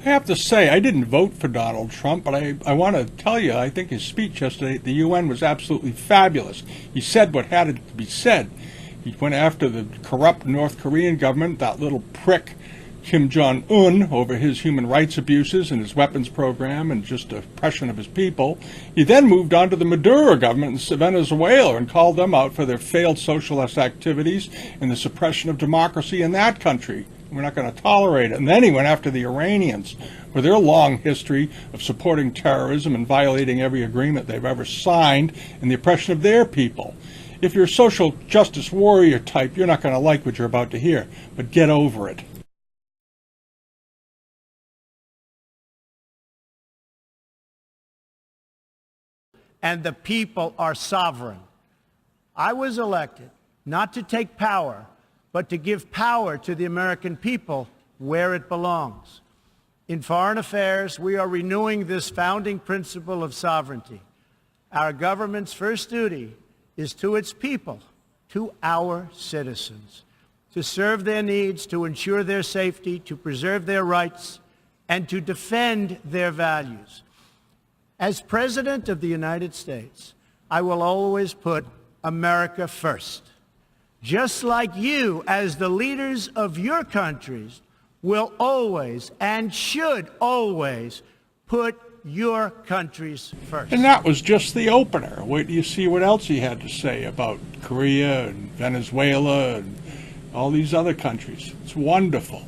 I have to say, I didn't vote for Donald Trump, but I want to tell you, I think his speech yesterday at the UN was absolutely fabulous. He said what had to be said. He went after the corrupt North Korean government, that little prick Kim Jong-un, over his human rights abuses and his weapons program and just oppression of his people. He then moved on to the Maduro government in Venezuela and called them out for their failed socialist activities and the suppression of democracy in that country. We're not going to tolerate it. And then he went after the Iranians for their long history of supporting terrorism and violating every agreement they've ever signed and the oppression of their people. If you're a social justice warrior type, you're not going to like what you're about to hear, but get over it. And the people are sovereign. I was elected not to take power, but to give power to the American people where it belongs. In foreign affairs, we are renewing this founding principle of sovereignty. Our government's first duty is to its people, to our citizens, to serve their needs, to ensure their safety, to preserve their rights, and to defend their values. As President of the United States, I will always put America first. Just like you, as the leaders of your countries, will always and should always put your countries first. And that was just the opener. Wait till you see what else he had to say about Korea and Venezuela and all these other countries. It's wonderful.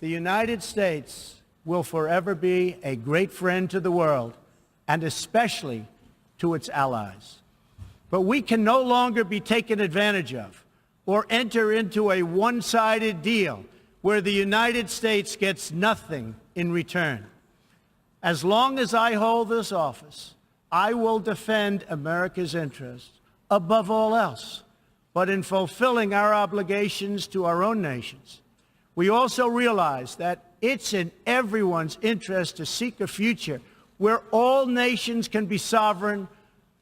The United States will forever be a great friend to the world, and especially to its allies. But we can no longer be taken advantage of or enter into a one-sided deal where the United States gets nothing in return. As long as I hold this office, I will defend America's interests above all else. But in fulfilling our obligations to our own nations, we also realize that it's in everyone's interest to seek a future where all nations can be sovereign,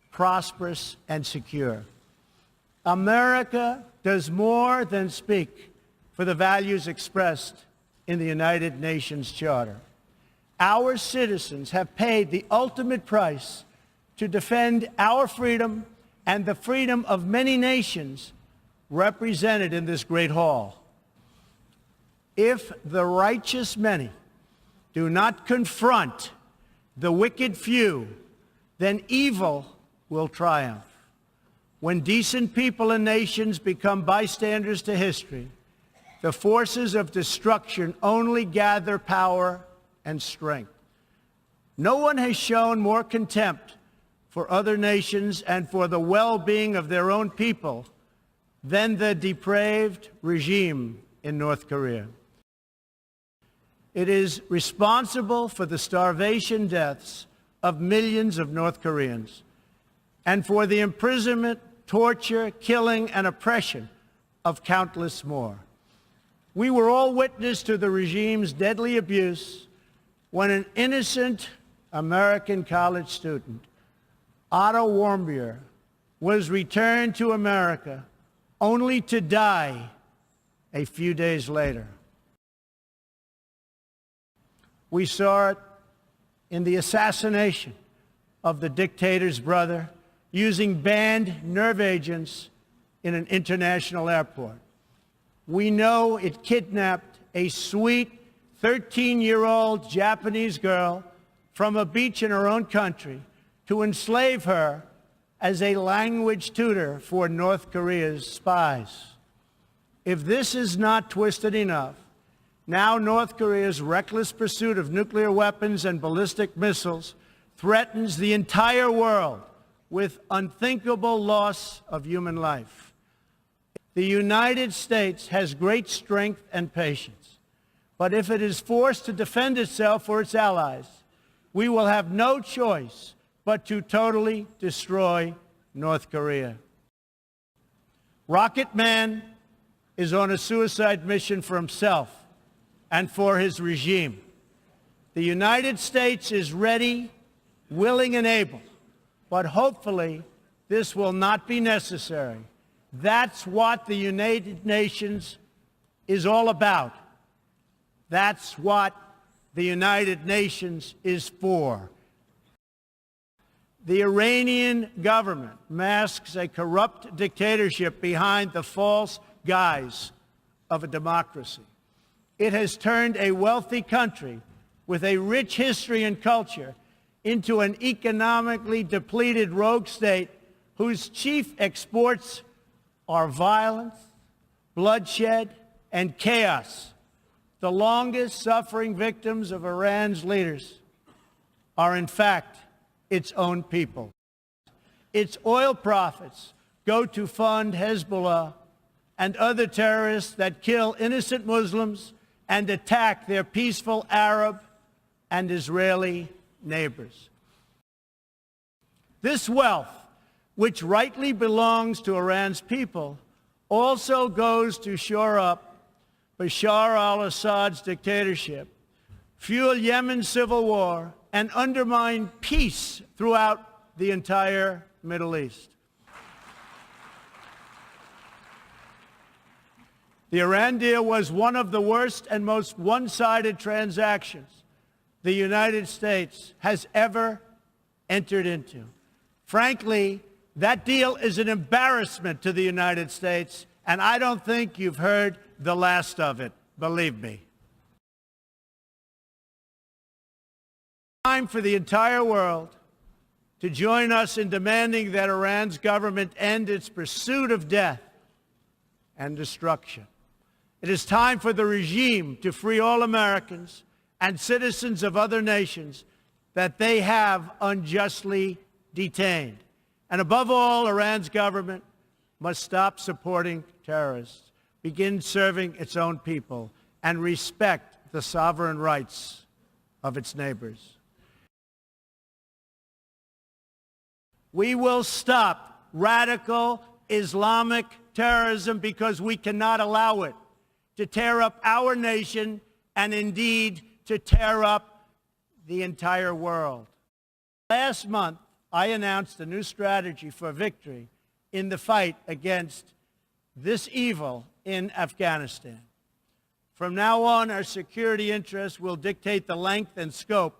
prosperous, and secure. America does more than speak for the values expressed in the United Nations Charter. Our citizens have paid the ultimate price to defend our freedom and the freedom of many nations represented in this great hall. If the righteous many do not confront the wicked few, then evil will triumph. When decent people and nations become bystanders to history, the forces of destruction only gather power and strength. No one has shown more contempt for other nations and for the well-being of their own people than the depraved regime in North Korea. It is responsible for the starvation deaths of millions of North Koreans and for the imprisonment, torture, killing, and oppression of countless more. We were all witness to the regime's deadly abuse when an innocent American college student, Otto Warmbier, was returned to America only to die a few days later. We saw it in the assassination of the dictator's brother using banned nerve agents in an international airport. We know it kidnapped a sweet 13-year-old Japanese girl from a beach in her own country to enslave her as a language tutor for North Korea's spies. If this is not twisted enough, now North Korea's reckless pursuit of nuclear weapons and ballistic missiles threatens the entire world with unthinkable loss of human life. The United States has great strength and patience, but if it is forced to defend itself or its allies, we will have no choice but to totally destroy North Korea. Rocket Man is on a suicide mission for himself and for his regime. The United States is ready, willing, and able, but hopefully this will not be necessary. That's what the United Nations is all about. That's what the United Nations is for. The Iranian government masks a corrupt dictatorship behind the false guise of a democracy. It has turned a wealthy country with a rich history and culture into an economically depleted rogue state whose chief exports are violence, bloodshed, and chaos. The longest suffering victims of Iran's leaders are, in fact, its own people. Its oil profits go to fund Hezbollah and other terrorists that kill innocent Muslims and attack their peaceful Arab and Israeli neighbors. This wealth, which rightly belongs to Iran's people, also goes to shore up Bashar al-Assad's dictatorship, fuel Yemen's civil war, and undermine peace throughout the entire Middle East. The Iran deal was one of the worst and most one-sided transactions the United States has ever entered into. Frankly, that deal is an embarrassment to the United States, and I don't think you've heard the last of it, believe me. Time for the entire world to join us in demanding that Iran's government end its pursuit of death and destruction. It is time for the regime to free all Americans and citizens of other nations that they have unjustly detained. And above all, Iran's government must stop supporting terrorists, begin serving its own people, and respect the sovereign rights of its neighbors. We will stop radical Islamic terrorism because we cannot allow it to tear up our nation and indeed to tear up the entire world. Last month, I announced a new strategy for victory in the fight against this evil in Afghanistan. From now on, our security interests will dictate the length and scope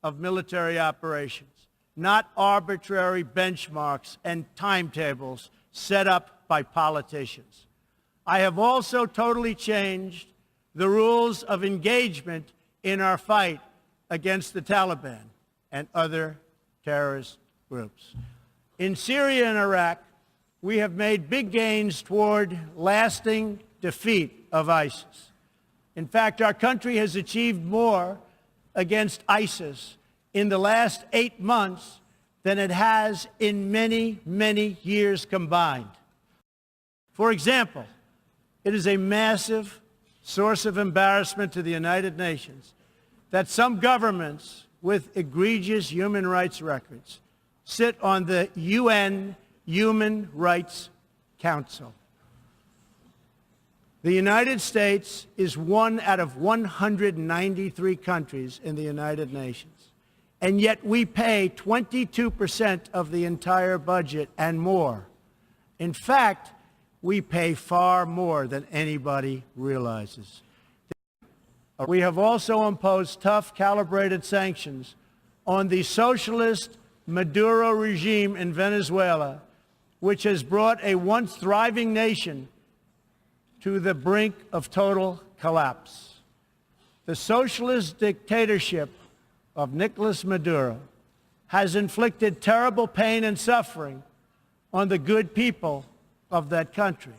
of military operations, not arbitrary benchmarks and timetables set up by politicians. I have also totally changed the rules of engagement in our fight against the Taliban and other terrorist groups. In Syria and Iraq, we have made big gains toward lasting defeat of ISIS. In fact, our country has achieved more against ISIS in the last 8 months than it has in many, many years combined. For example, it is a massive source of embarrassment to the United Nations that some governments with egregious human rights records sit on the UN Human Rights Council. The United States is one out of 193 countries in the United Nations, and yet we pay 22% of the entire budget and more. In fact, we pay far more than anybody realizes. We have also imposed tough, calibrated sanctions on the socialist Maduro regime in Venezuela, which has brought a once thriving nation to the brink of total collapse. The socialist dictatorship of Nicolas Maduro has inflicted terrible pain and suffering on the good people of that country.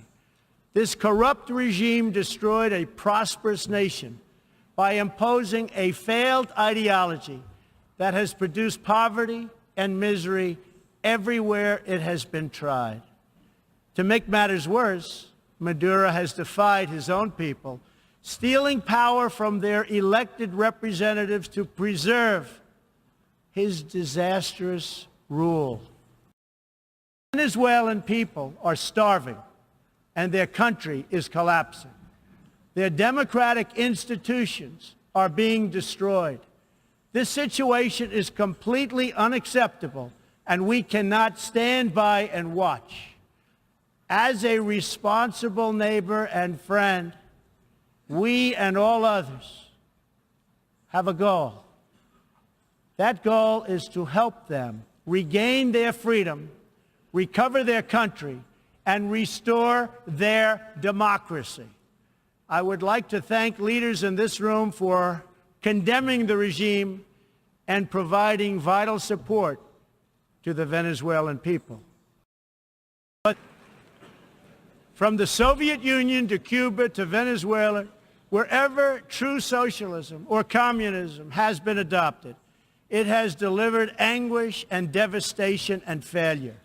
This corrupt regime destroyed a prosperous nation by imposing a failed ideology that has produced poverty and misery everywhere it has been tried. To make matters worse, Maduro has defied his own people, stealing power from their elected representatives to preserve his disastrous rule. Venezuelan people are starving, and their country is collapsing. Their democratic institutions are being destroyed. This situation is completely unacceptable, and we cannot stand by and watch. As a responsible neighbor and friend, we and all others have a goal. That goal is to help them regain their freedom, recover their country, and restore their democracy. I would like to thank leaders in this room for condemning the regime and providing vital support to the Venezuelan people. But from the Soviet Union to Cuba to Venezuela, wherever true socialism or communism has been adopted, it has delivered anguish and devastation and failure.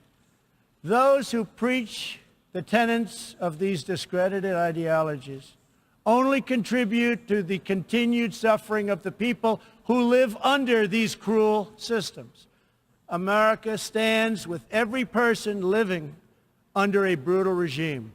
Those who preach the tenets of these discredited ideologies only contribute to the continued suffering of the people who live under these cruel systems. America stands with every person living under a brutal regime.